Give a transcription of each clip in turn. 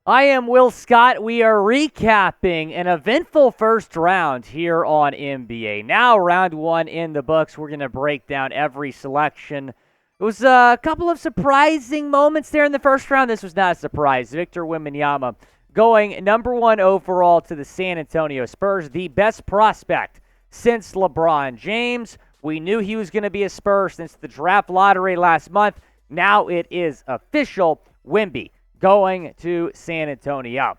I am Will Scott. We are recapping an eventful first round here on NBA. Now, round one in the books. We're going to break down every selection. It was a couple of surprising moments there in the first round. This was not a surprise. Victor Wembanyama going number one overall to the San Antonio Spurs, the best prospect since LeBron James. We knew he was going to be a Spur since the draft lottery last month. Now it is official. Wemby going to San Antonio.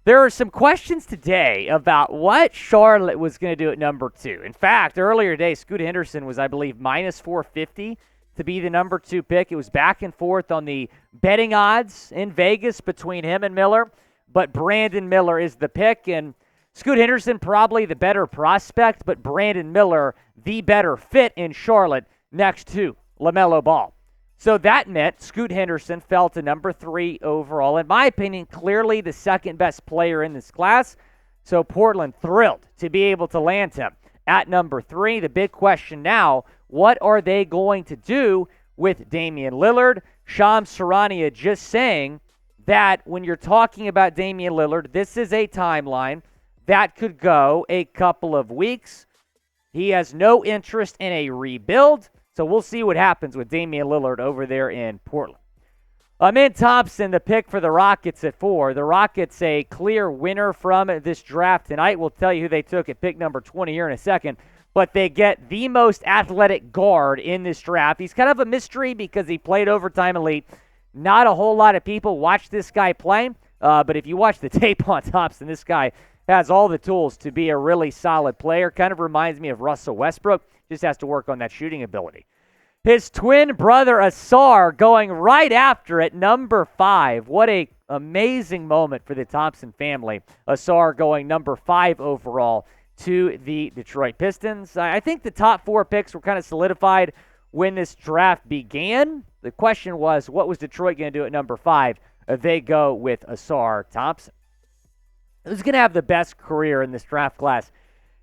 There are some questions today about what Charlotte was going to do at number two. In fact, earlier today, Scoot Henderson was, I believe, minus 450 to be the number two pick. It was back and forth on the betting odds in Vegas between him and Miller, but Brandon Miller is the pick, and Scoot Henderson probably the better prospect, but Brandon Miller the better fit in Charlotte next to LaMelo Ball. So that meant Scoot Henderson fell to number 3 overall. In my opinion, clearly the second best player in this class. So Portland thrilled to be able to land him at number 3. The big question now, what are they going to do with Damian Lillard? Shams Charania just saying that when you're talking about Damian Lillard, this is a timeline that could go a couple of weeks. He has no interest in a rebuild. So we'll see what happens with Damian Lillard over there in Portland. Amin Thompson, the pick for the Rockets at 4. The Rockets, a clear winner from this draft tonight. We'll tell you who they took at pick number 20 here in a second. But they get the most athletic guard in this draft. He's kind of a mystery because he played overtime elite. Not a whole lot of people watch this guy play. But if you watch the tape on Thompson, this guy has all the tools to be a really solid player. Kind of reminds me of Russell Westbrook. Just has to work on that shooting ability. His twin brother, Ausar, going right after it, number 5. What a amazing moment for the Thompson family. Ausar going number 5 overall to the Detroit Pistons. I think the top 4 picks were kind of solidified when this draft began. The question was, what was Detroit going to do at number 5? They go with Ausar Thompson. Who's going to have the best career in this draft class?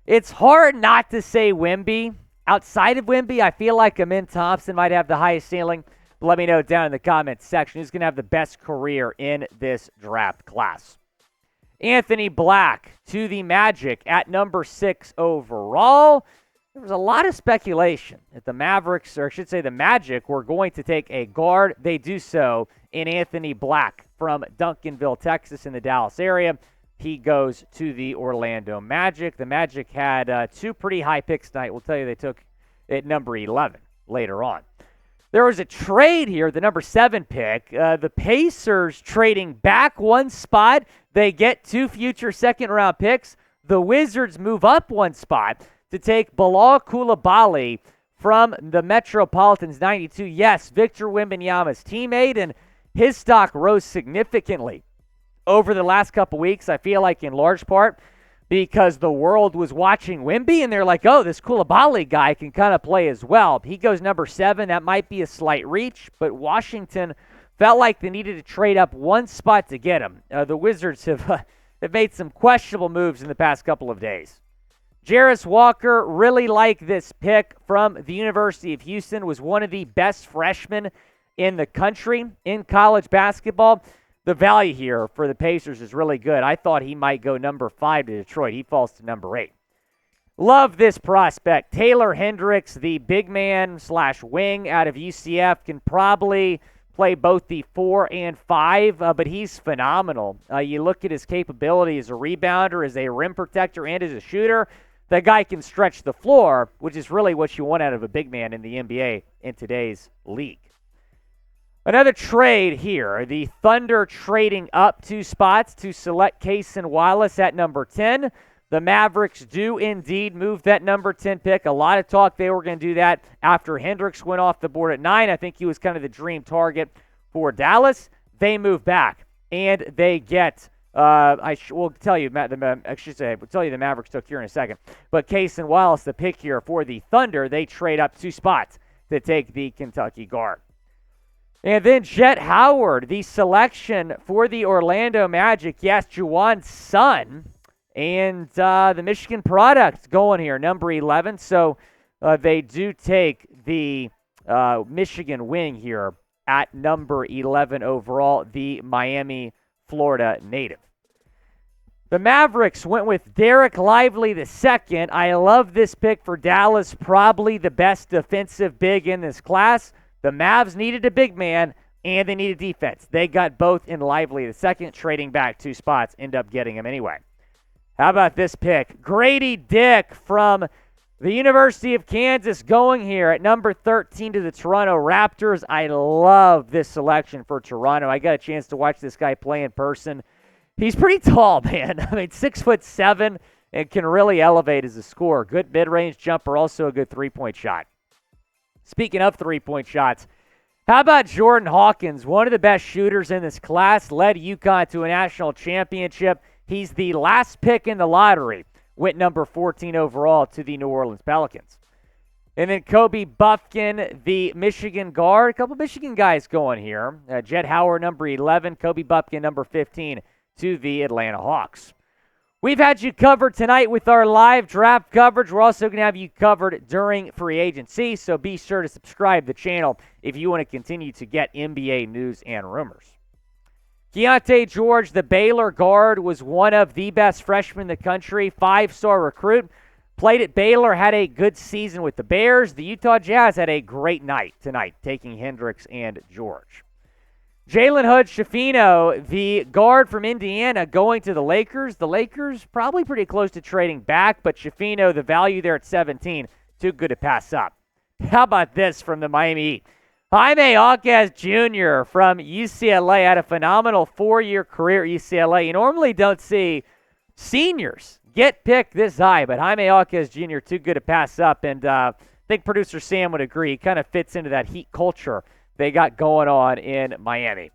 It's hard not to say Wemby. Outside of Wemby, I feel like Amin Thompson might have the highest ceiling. Let me know down in the comments section who's going to have the best career in this draft class. Anthony Black to the Magic at number 6 overall. There was a lot of speculation that the Mavericks, or I should say the Magic, were going to take a guard. They do so in Anthony Black from Duncanville, Texas, in the Dallas area. He goes to the Orlando Magic. The Magic had 2 pretty high picks tonight. We'll tell you they took at number 11 later on. There was a trade here, the number 7 pick. The Pacers trading back 1 spot. They get 2 future second-round picks. The Wizards move up 1 spot to take Bilal Coulibaly from the Metropolitans 92. Yes, Victor Wembanyama's teammate, and his stock rose significantly over the last couple weeks. I feel like in large part because the world was watching Wemby, and they're like, oh, this Coulibaly guy can kind of play as well. He goes number 7. That might be a slight reach, but Washington felt like they needed to trade up 1 spot to get him. The Wizards have made some questionable moves in the past couple of days. Jarris Walker, really like this pick from the University of Houston, was one of the best freshmen in the country in college basketball. The value here for the Pacers is really good. I thought he might go number 5 to Detroit. He falls to number 8. Love this prospect. Taylor Hendricks, the big man / wing out of UCF, can probably play both the 4 and 5, but he's phenomenal. You look at his capability as a rebounder, as a rim protector, and as a shooter. That guy can stretch the floor, which is really what you want out of a big man in the NBA in today's league. Another trade here. The Thunder trading up 2 spots to select Cason Wallace at number 10. The Mavericks do indeed move that number 10 pick. A lot of talk they were going to do that after Hendricks went off the board at 9. I think he was kind of the dream target for Dallas. They move back, and they get, we'll tell you the Mavericks took here in a second. But Cason Wallace, the pick here for the Thunder, they trade up 2 spots to take the Kentucky guard. And then Jet Howard, the selection for the Orlando Magic. Yes, Juwan's son. And the Michigan product going here, number 11. So they do take the Michigan wing here at number 11 overall, the Miami Florida native. The Mavericks went with Derek Lively II. I love this pick for Dallas, probably the best defensive big in this class. The Mavs needed a big man, and they needed defense. They got both in Lively II, trading back 2 spots, end up getting him anyway. How about this pick? Grady Dick from the University of Kansas going here at number 13 to the Toronto Raptors. I love this selection for Toronto. I got a chance to watch this guy play in person. He's pretty tall, man. I mean, 6'7", and can really elevate as a scorer. Good mid-range jumper, also a good three-point shot. Speaking of three-point shots, how about Jordan Hawkins, one of the best shooters in this class, led UConn to a national championship. He's the last pick in the lottery, went number 14 overall to the New Orleans Pelicans. And then Kobe Buffkin, the Michigan guard. A couple Michigan guys going here. Jett Howard, number 11. Kobe Buffkin, number 15, to the Atlanta Hawks. We've had you covered tonight with our live draft coverage. We're also going to have you covered during free agency, so be sure to subscribe to the channel if you want to continue to get NBA news and rumors. Keontae George, the Baylor guard, was one of the best freshmen in the country, 5-star recruit. Played at Baylor, had a good season with the Bears. The Utah Jazz had a great night tonight, taking Hendricks and George. Jalen Hood-Schifino, the guard from Indiana, going to the Lakers. The Lakers probably pretty close to trading back, but Schifino, the value there at 17, too good to pass up. How about this from the Miami Heat? Jaime Jaquez Jr. from UCLA had a phenomenal 4-year career at UCLA. You normally don't see seniors get picked this high, but Jaime Jaquez Jr. too good to pass up, and I think producer Sam would agree. He kind of fits into that Heat culture they got going on in Miami.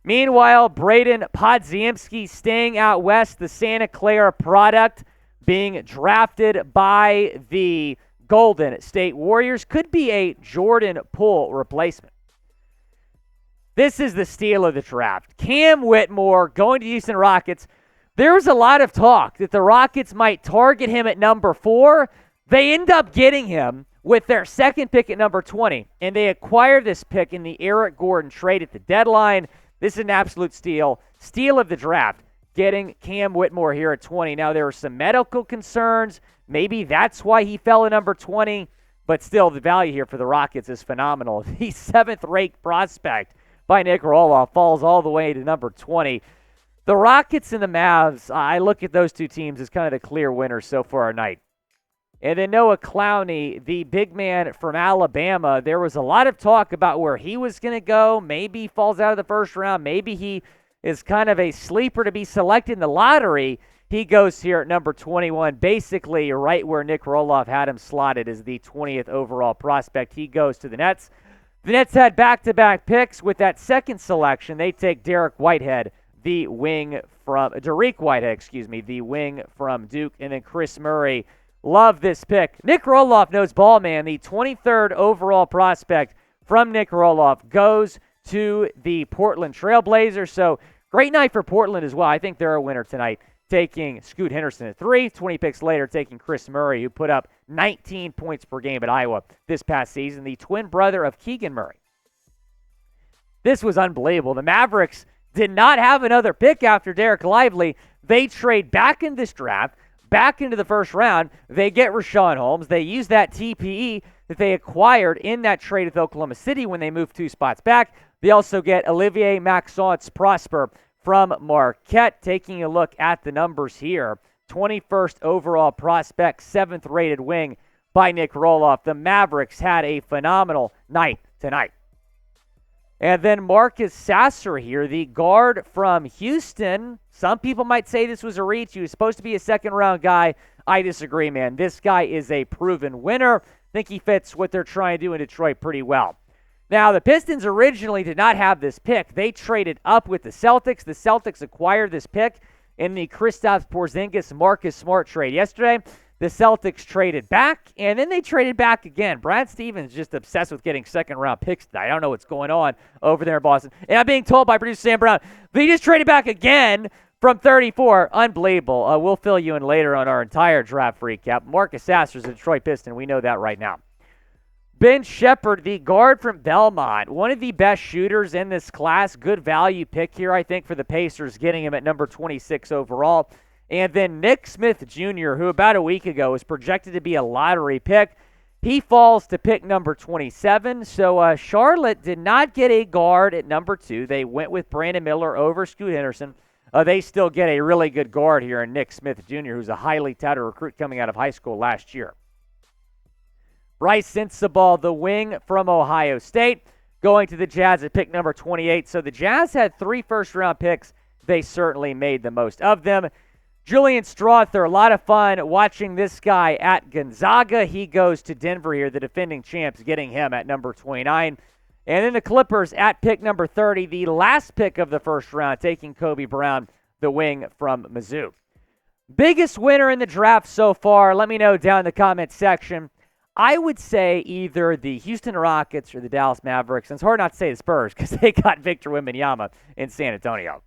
Meanwhile, Braden Podziemski staying out west, the Santa Clara product, being drafted by the Golden State Warriors, could be a Jordan Poole replacement. This is the steal of the draft. Cam Whitmore going to Houston Rockets. There was a lot of talk that the Rockets might target him at number 4. They end up getting him with their second pick at number 20, and they acquire this pick in the Eric Gordon trade at the deadline. This is an absolute steal. Steal of the draft, getting Cam Whitmore here at 20. Now, there were some medical concerns. Maybe that's why he fell at number 20, but still, the value here for the Rockets is phenomenal. The 7th-ranked prospect by Nick Roloff falls all the way to number 20. The Rockets and the Mavs, I look at those two teams as kind of the clear winners so far tonight. And then Noah Clowney, the big man from Alabama, there was a lot of talk about where he was going to go. Maybe he falls out of the first round. Maybe he is kind of a sleeper to be selected in the lottery. He goes here at number 21, basically right where Nick Roloff had him slotted as the 20th overall prospect. He goes to the Nets. The Nets had back-to-back picks. With that second selection, they take Dariq Whitehead, the wing from Duke, and then Chris Murray. Love this pick. Nick Roloff knows ball, man. The 23rd overall prospect from Nick Roloff goes to the Portland Trailblazers. So great night for Portland as well. I think they're a winner tonight, taking Scoot Henderson at 3. 20 picks later, taking Chris Murray, who put up 19 points per game at Iowa this past season, the twin brother of Keegan Murray. This was unbelievable. The Mavericks did not have another pick after Derek Lively. They trade back in this draft, back into the first round. They get Rashawn Holmes. They use that TPE that they acquired in that trade with Oklahoma City when they moved 2 spots back. They also get Olivier Maxence Prosper from Marquette. Taking a look at the numbers here, 21st overall prospect, 7th rated wing by Nick Roloff. The Mavericks had a phenomenal night tonight. And then Marcus Sasser here, the guard from Houston. Some people might say this was a reach. He was supposed to be a second-round guy. I disagree, man. This guy is a proven winner. I think he fits what they're trying to do in Detroit pretty well. Now, the Pistons originally did not have this pick. They traded up with the Celtics. The Celtics acquired this pick in the Kristaps Porzingis Marcus Smart trade yesterday. The Celtics traded back, and then they traded back again. Brad Stevens is just obsessed with getting second-round picks tonight. I don't know what's going on over there in Boston. And I'm being told by producer Sam Brown, they just traded back again from 34. Unbelievable. We'll fill you in later on our entire draft recap. Marcus Sasser's a Detroit Piston. We know that right now. Ben Shepherd, the guard from Belmont, one of the best shooters in this class. Good value pick here, I think, for the Pacers, getting him at number 26 overall. And then Nick Smith Jr., who about a week ago was projected to be a lottery pick. He falls to pick number 27. So Charlotte did not get a guard at number 2. They went with Brandon Miller over Scoot Henderson. They still get a really good guard here in Nick Smith Jr., who's a highly touted recruit coming out of high school last year. Bryce Sensabaugh, the wing from Ohio State, going to the Jazz at pick number 28. So the Jazz had 3 first-round picks. They certainly made the most of them. Julian Strawther, a lot of fun watching this guy at Gonzaga. He goes to Denver here, the defending champs, getting him at number 29. And then the Clippers at pick number 30, the last pick of the first round, taking Kobe Brown, the wing from Mizzou. Biggest winner in the draft so far, let me know down in the comments section. I would say either the Houston Rockets or the Dallas Mavericks. And it's hard not to say the Spurs because they got Victor Wembanyama in San Antonio.